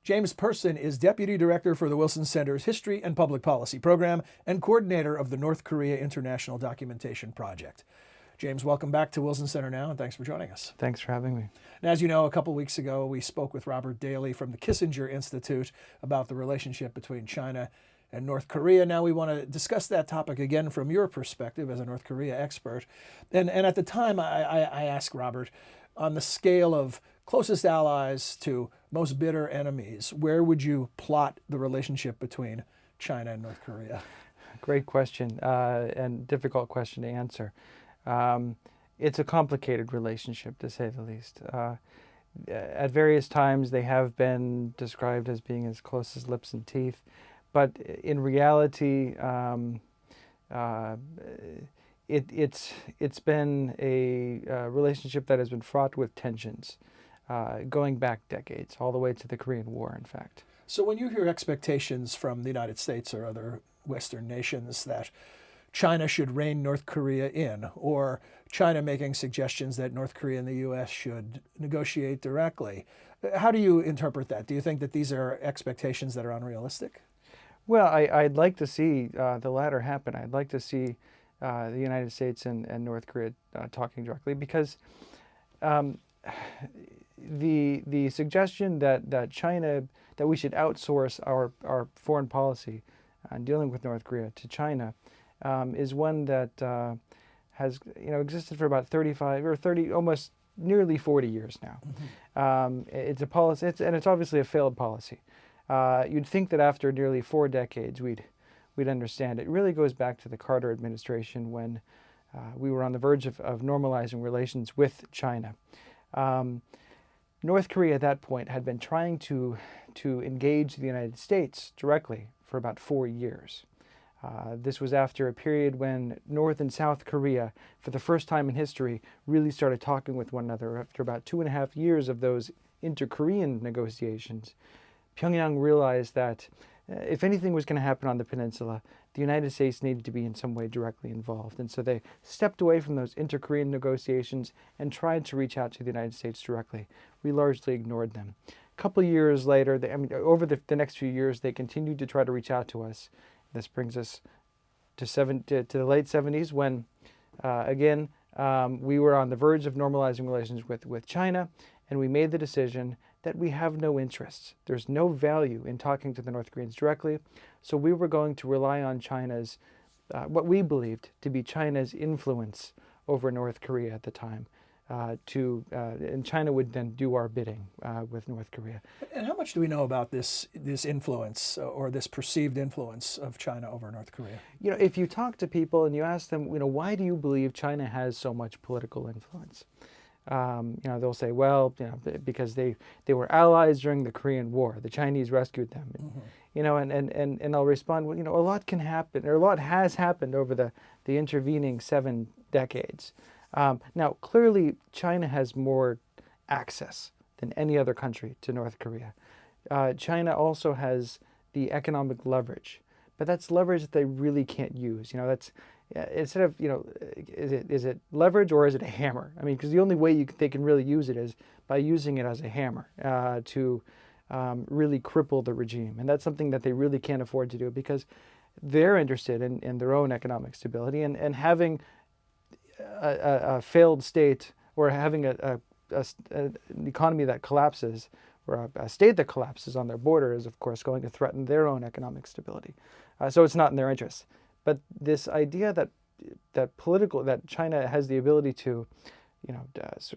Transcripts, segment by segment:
James Person is Deputy Director for the Wilson Center's History and Public Policy Program and coordinator of the North Korea International Documentation Project. James, welcome back to Wilson Center Now, and thanks for joining us. Thanks for having me. Now, as you know, a couple weeks ago, we spoke with Robert Daly from the Kissinger Institute about the relationship between China and North Korea. Now we want to discuss that topic again from your perspective as a North Korea expert. And at the time, I asked Robert, on the scale of closest allies to most bitter enemies, where would you plot the relationship between China and North Korea? Great question, and difficult question to answer. It's a complicated relationship, to say the least. At various times, they have been described as being as close as lips and teeth, but in reality, it's been a relationship that has been fraught with tensions, going back decades, all the way to the Korean War, in fact. So when you hear expectations from the United States or other Western nations that China should rein North Korea in, or China making suggestions that North Korea and the U.S. should negotiate directly, how do you interpret that? Do you think that these are expectations that are unrealistic? Well, I'd like to see the latter happen. I'd like to see the United States and North Korea talking directly, because the suggestion that China, that we should outsource our foreign policy on dealing with North Korea to China is one that has existed for about 35 or 30, almost nearly 40 years now. Mm-hmm. It's a policy, and it's obviously a failed policy. You'd think that after nearly 4 decades, we'd understand. It really goes back to the Carter administration, when we were on the verge of normalizing relations with China. North Korea at that point had been trying to engage the United States directly for about 4 years. This was after a period when North and South Korea, for the first time in history, really started talking with one another. After about 2.5 years of those inter-Korean negotiations, Pyongyang realized that if anything was going to happen on the peninsula, the United States needed to be in some way directly involved. And so they stepped away from those inter-Korean negotiations and tried to reach out to the United States directly. We largely ignored them. A couple of years later, over the next few years, they continued to try to reach out to us. This brings us to the late 70s, when, again, we were on the verge of normalizing relations with China, and we made the decision that we have no interests. There's no value in talking to the North Koreans directly, so we were going to rely on China's, what we believed to be China's influence over North Korea at the time, and China would then do our bidding with North Korea. And how much do we know about this influence or this perceived influence of China over North Korea? If you talk to people and you ask them, why do you believe China has so much political influence? They'll say, well, because they were allies during the Korean War. The Chinese rescued them. Mm-hmm. And I'll respond, well, a lot can happen, or a lot has happened over the intervening 7 decades. Now, clearly, China has more access than any other country to North Korea. China also has the economic leverage, but that's leverage that they really can't use. That's instead of is it leverage or is it a hammer? I mean, because the only way they can really use it is by using it as a hammer to really cripple the regime, and that's something that they really can't afford to do, because they're interested in their own economic stability, and having a failed state, or having an economy that collapses, or a state that collapses on their border, is of course going to threaten their own economic stability. So it's not in their interest. But this idea that China has the ability to,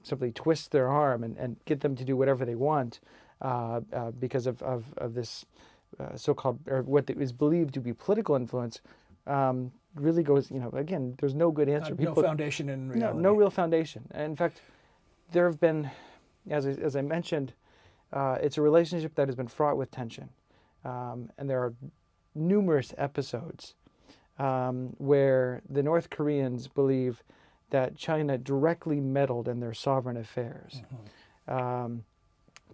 simply twist their arm and get them to do whatever they want because of this so-called, or what is believed to be political influence, really goes, again, there's no good answer. No foundation in reality. No real foundation. In fact, there have been, as I mentioned, it's a relationship that has been fraught with tension. And there are numerous episodes where the North Koreans believe that China directly meddled in their sovereign affairs. Mm-hmm.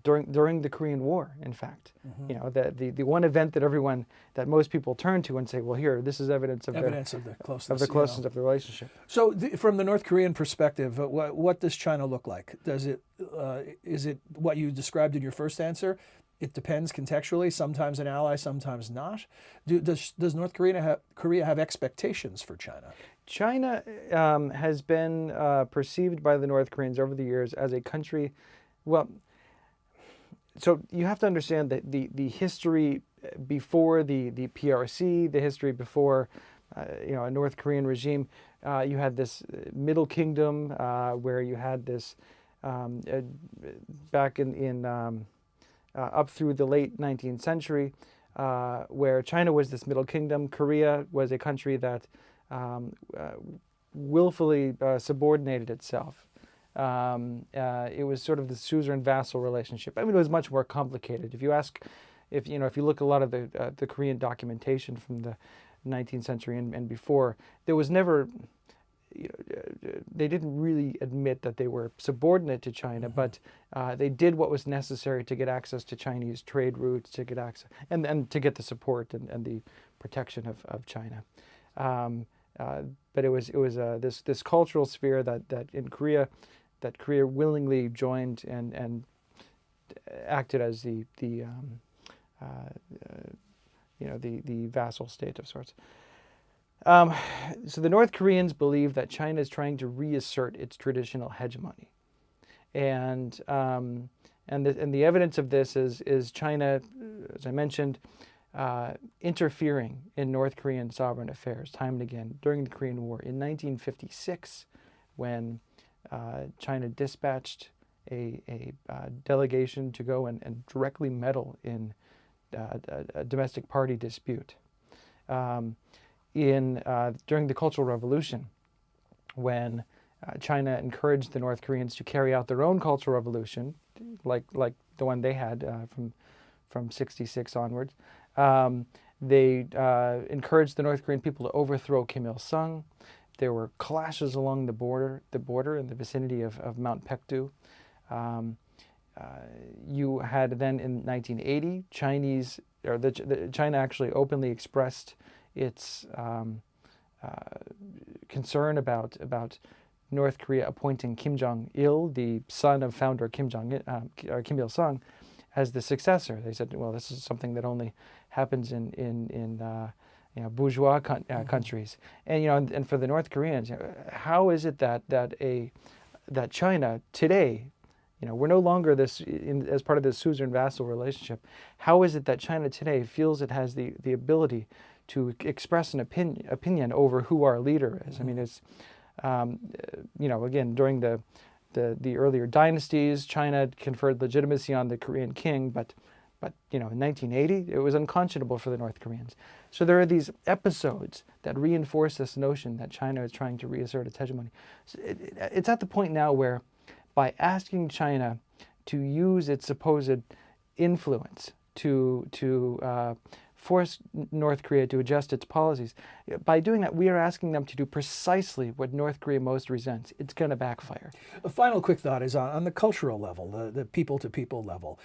During the Korean War, in fact. Mm-hmm. The one event that most people turn to and say, well, here, this is evidence of the closeness of the relationship. So from the North Korean perspective, what does China look like? Is it what you described in your first answer? It depends contextually. Sometimes an ally, sometimes not. Does North Korea have expectations for China? China has been perceived by the North Koreans over the years as a country, well, so you have to understand that the history before the PRC, the history before a North Korean regime, you had this Middle Kingdom where you had this back in up through the late 19th century, where China was this Middle Kingdom. Korea was a country that willfully subordinated itself. It was sort of the suzerain vassal relationship. I mean, it was much more complicated. If you look at a lot of the Korean documentation from the 19th century and before, there was never, they didn't really admit that they were subordinate to China, but they did what was necessary to get access to Chinese trade routes, to get access and to get the support and the protection of China. But it was this cultural sphere that in Korea, that Korea willingly joined and acted as the vassal state of sorts. So the North Koreans believe that China is trying to reassert its traditional hegemony, and the evidence of this is China, as I mentioned, interfering in North Korean sovereign affairs time and again during the Korean War. In 1956, when China dispatched a delegation to go and directly meddle in a domestic party dispute. During the Cultural Revolution, when China encouraged the North Koreans to carry out their own Cultural Revolution, like the one they had from 66 onwards, they encouraged the North Korean people to overthrow Kim Il-sung. There were clashes along the border in the vicinity of Mount Paektu. You had then in 1980, China actually openly expressed its concern about North Korea appointing Kim Jong-il, the son of founder Kim Il-sung, as the successor. They said, well, this is something that only happens in bourgeois countries. And for the North Koreans, how is it that China today, we're no longer as part of this suzerain vassal relationship. How is it that China today feels it has the ability to express an opinion over who our leader is? I mean, it's again, during the earlier dynasties, China conferred legitimacy on the Korean king, but in 1980, it was unconscionable for the North Koreans. So there are these episodes that reinforce this notion that China is trying to reassert its hegemony. So it's at the point now where, by asking China to use its supposed influence to force North Korea to adjust its policies, by doing that, we are asking them to do precisely what North Korea most resents. It's going to backfire. A final quick thought is on the cultural level, the people-to-people level.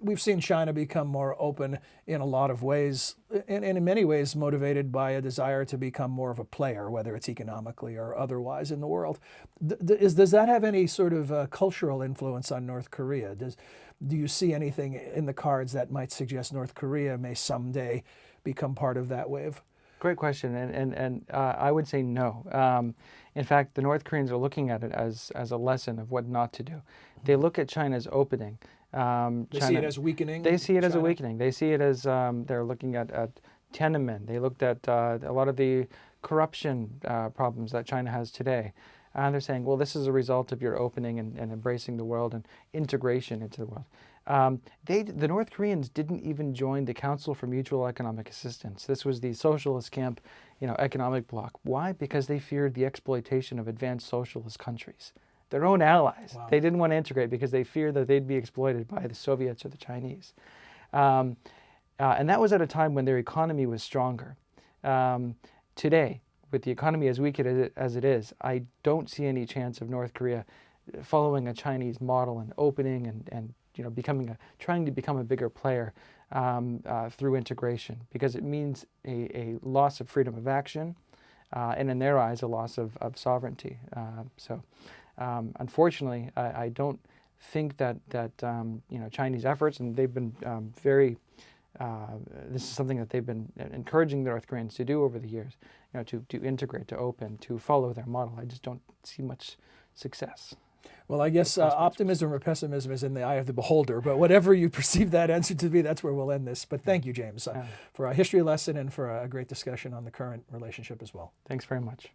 We've seen China become more open in a lot of ways, and in many ways motivated by a desire to become more of a player, whether it's economically or otherwise in the world. Does that have any sort of cultural influence on North Korea? Do you see anything in the cards that might suggest North Korea may someday become part of that wave? Great question, and I would say no. In fact, the North Koreans are looking at it as a lesson of what not to do. They look at China's opening. They see it as weakening? They see it as a weakening. They see it as they're looking at Tiananmen. They looked at a lot of the corruption problems that China has today. And they're saying, well, this is a result of your opening and embracing the world and integration into the world. The North Koreans didn't even join the Council for Mutual Economic Assistance. This was the socialist camp, economic bloc. Why? Because they feared the exploitation of advanced socialist countries, their own allies. Wow. They didn't want to integrate because they feared that they'd be exploited by the Soviets or the Chinese. And that was at a time when their economy was stronger. Today, with the economy as weak as it is, I don't see any chance of North Korea following a Chinese model and opening and trying to become a bigger player through integration, because it means a loss of freedom of action, and in their eyes, a loss of sovereignty. So unfortunately, I don't think that Chinese efforts, and they've been very. This is something that they've been encouraging the North Koreans to do over the years, to integrate, to open, to follow their model. I just don't see much success. Well, I guess optimism or pessimism is in the eye of the beholder, but whatever you perceive that answer to be, that's where we'll end this. But thank you, James, for a history lesson and for a great discussion on the current relationship as well. Thanks very much.